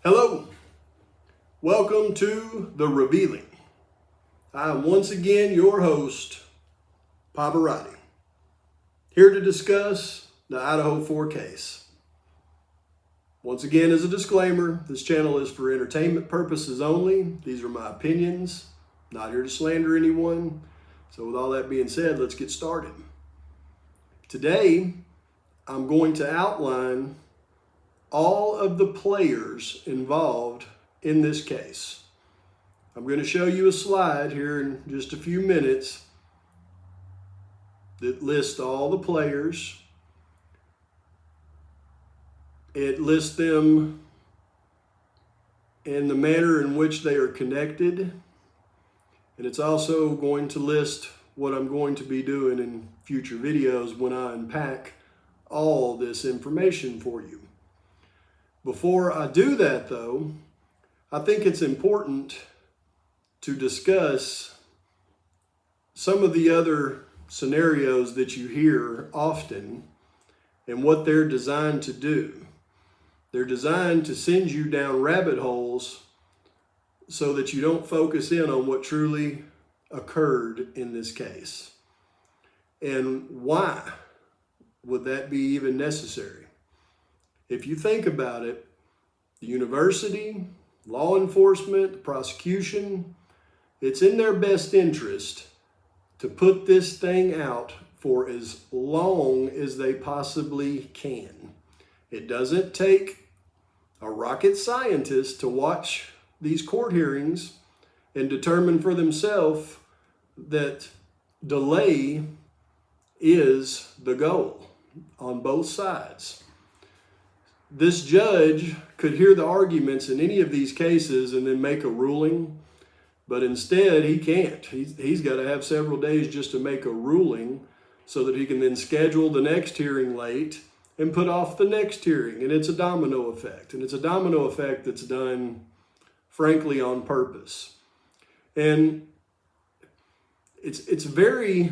Hello, welcome to The Revealing. I am once again your host, Pavarotti, here to discuss the Idaho 4 case. Once again, as a disclaimer, this channel is for entertainment purposes only. These are my opinions, not here to slander anyone. So with all that being said, let's get started. Today, I'm going to outline all of the players involved in this case. I'm going to show you a slide here in just a few minutes that lists all the players. It lists them in the manner in which they are connected. And it's also going to list what I'm going to be doing in future videos when I unpack all this information for you. Before I do that, though, I think it's important to discuss some of the other scenarios that you hear often and what they're designed to do. They're designed to send you down rabbit holes so that you don't focus in on what truly occurred in this case. And why would that be even necessary? If you think about it, the university, law enforcement, the prosecution, it's in their best interest to put this thing out for as long as they possibly can. It doesn't take a rocket scientist to watch these court hearings and determine for themselves that delay is the goal on both sides. This judge could hear the arguments in any of these cases and then make a ruling, but instead he can't. He's got to have several days just to make a ruling so that he can then schedule the next hearing late and put off the next hearing. And it's a domino effect. And it's a domino effect that's done, frankly, on purpose. And it's very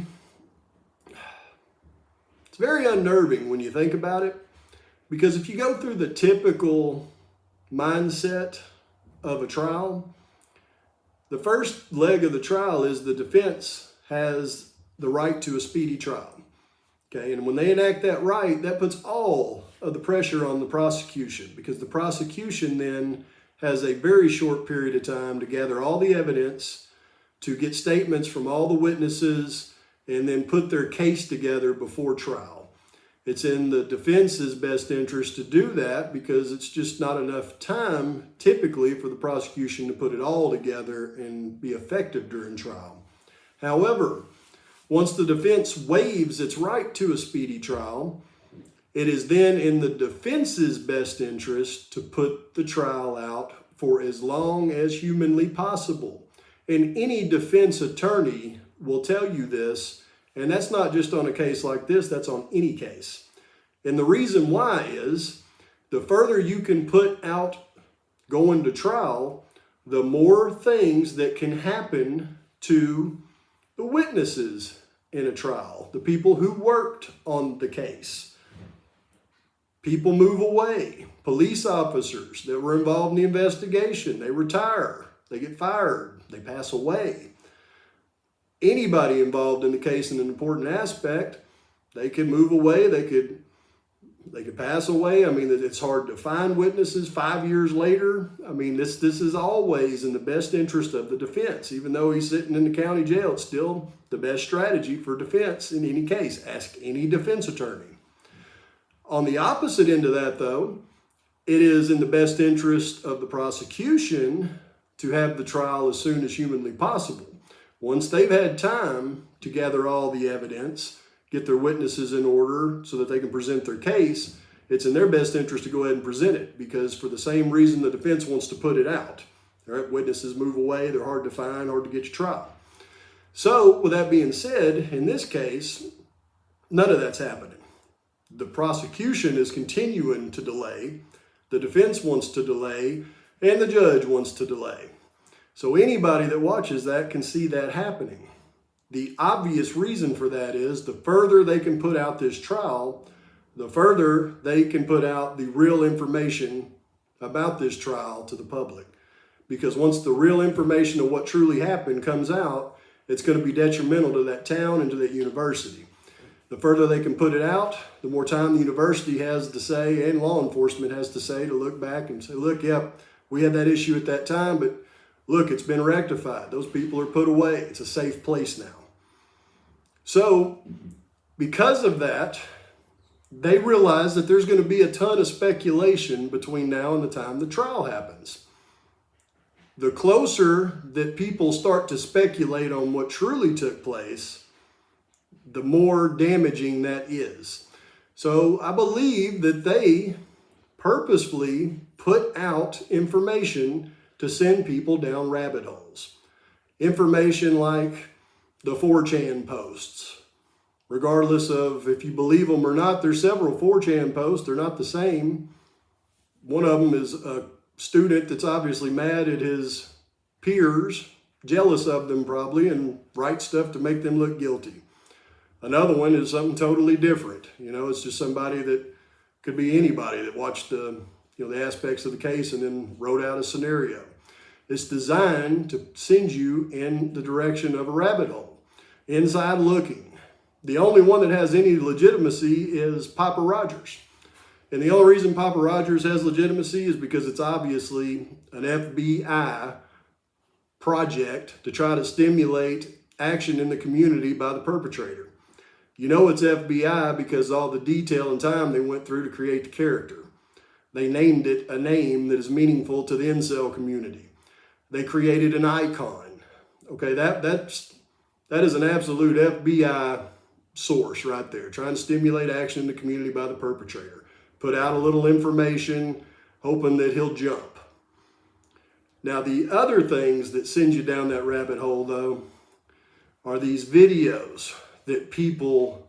unnerving when you think about it. Because if you go through the typical mindset of a trial, the first leg of the trial is the defense has the right to a speedy trial. Okay, and when they enact that right, that puts all of the pressure on the prosecution, because the prosecution then has a very short period of time to gather all the evidence, to get statements from all the witnesses, and then put their case together before trial. It's in the defense's best interest to do that because it's just not enough time typically for the prosecution to put it all together and be effective during trial. However, once the defense waives its right to a speedy trial, it is then in the defense's best interest to put the trial out for as long as humanly possible. And any defense attorney will tell you this. And that's not just on a case like this, that's on any case. And the reason why is the further you can put out going to trial, the more things that can happen to the witnesses in a trial, the people who worked on the case. People move away. Police officers that were involved in the investigation, they retire, they get fired, they pass away. Anybody involved in the case in an important aspect, they could move away, they could pass away. I mean, it's hard to find witnesses 5 years later. I mean, this is always in the best interest of the defense. Even though he's sitting in the county jail, it's still the best strategy for defense in any case. Ask any defense attorney. On the opposite end of that, though, it is in the best interest of the prosecution to have the trial as soon as humanly possible. Once they've had time to gather all the evidence, get their witnesses in order so that they can present their case, it's in their best interest to go ahead and present it, because for the same reason the defense wants to put it out. All right, witnesses move away, they're hard to find, hard to get your trial. So with that being said, in this case, none of that's happening. The prosecution is continuing to delay, the defense wants to delay, and the judge wants to delay. So anybody that watches that can see that happening. The obvious reason for that is the further they can put out this trial, the further they can put out the real information about this trial to the public. Because once the real information of what truly happened comes out, it's going to be detrimental to that town and to that university. The further they can put it out, the more time the university has to say and law enforcement has to say to look back and say, look, yep, we had that issue at that time, but look, it's been rectified. Those people are put away. It's a safe place now. So because of that, they realize that there's going to be a ton of speculation between now and the time the trial happens. The closer that people start to speculate on what truly took place, the more damaging that is. So I believe that they purposefully put out information to send people down rabbit holes. Information like the 4chan posts. Regardless of if you believe them or not, there's several 4chan posts. They're not the same. One of them is a student that's obviously mad at his peers, jealous of them probably, and writes stuff to make them look guilty. Another one is something totally different. It's just somebody that could be anybody that watched the aspects of the case and then wrote out a scenario. It's designed to send you in the direction of a rabbit hole, inside looking. The only one that has any legitimacy is Papa Rogers. And the only reason Papa Rogers has legitimacy is because it's obviously an FBI project to try to stimulate action in the community by the perpetrator. It's FBI because all the detail and time they went through to create the character. They named it a name that is meaningful to the incel community. They created an icon. Okay, that is an absolute FBI source right there, trying to stimulate action in the community by the perpetrator. Put out a little information, hoping that he'll jump. Now, the other things that send you down that rabbit hole, though, are these videos that people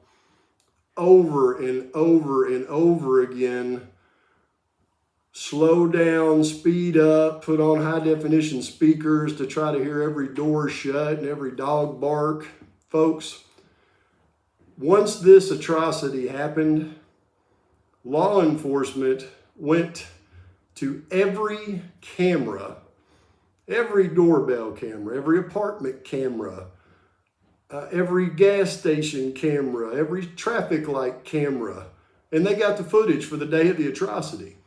over and over and over again slow down, speed up, put on high definition speakers to try to hear every door shut and every dog bark. Folks, once this atrocity happened, law enforcement went to every camera, every doorbell camera, every apartment camera, every gas station camera, every traffic light camera, and they got the footage for the day of the atrocity.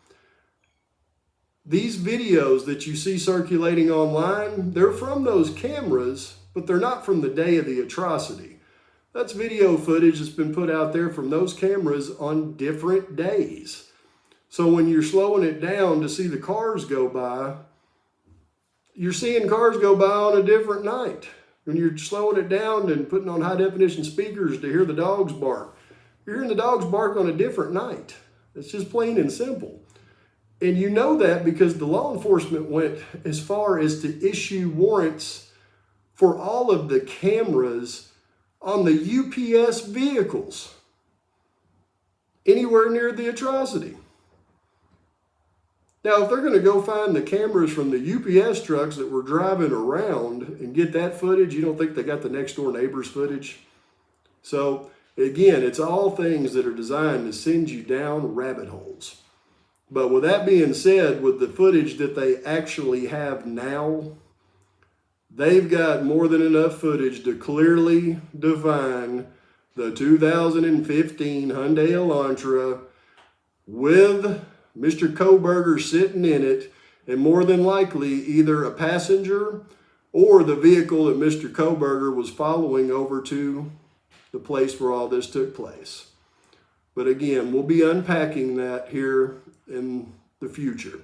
These videos that you see circulating online, they're from those cameras, but they're not from the day of the atrocity. That's video footage that's been put out there from those cameras on different days. So when you're slowing it down to see the cars go by, you're seeing cars go by on a different night. When you're slowing it down and putting on high definition speakers to hear the dogs bark, you're hearing the dogs bark on a different night. It's just plain and simple. And you know that because the law enforcement went as far as to issue warrants for all of the cameras on the UPS vehicles anywhere near the atrocity. Now, if they're going to go find the cameras from the UPS trucks that were driving around and get that footage, you don't think they got the next door neighbor's footage? So again, it's all things that are designed to send you down rabbit holes. But with that being said, with the footage that they actually have now, they've got more than enough footage to clearly define the 2015 Hyundai Elantra with Mr. Kohberger sitting in it, and more than likely either a passenger or the vehicle that Mr. Kohberger was following over to the place where all this took place. But again, we'll be unpacking that here in the future.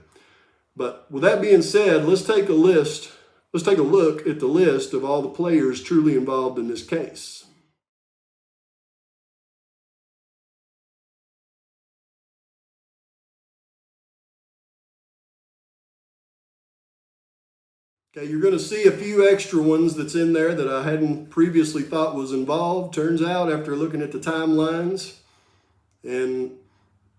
But with that being said, let's take a look at the list of all the players truly involved in this case. Okay, you're going to see a few extra ones that's in there that I hadn't previously thought was involved. Turns out, after looking at the timelines and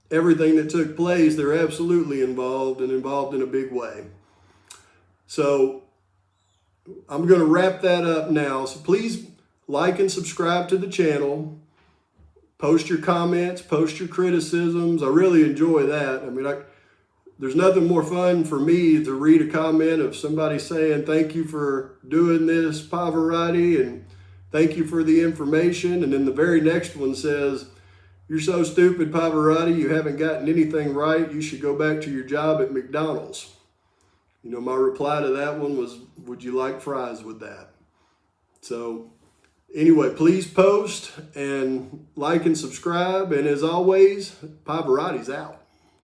everything that took place, they're absolutely involved, and involved in a big way. So I'm going to wrap that up now. So please like and subscribe to the channel. Post your comments, post your criticisms. I really enjoy that. I mean, there's nothing more fun for me to read a comment of somebody saying, thank you for doing this, Pavarotti, and thank you for the information. And then the very next one says, you're so stupid, Pavarotti, you haven't gotten anything right. You should go back to your job at McDonald's. You know, my reply to that one was, would you like fries with that? So anyway, please post and like and subscribe. And as always, Pavarotti's out.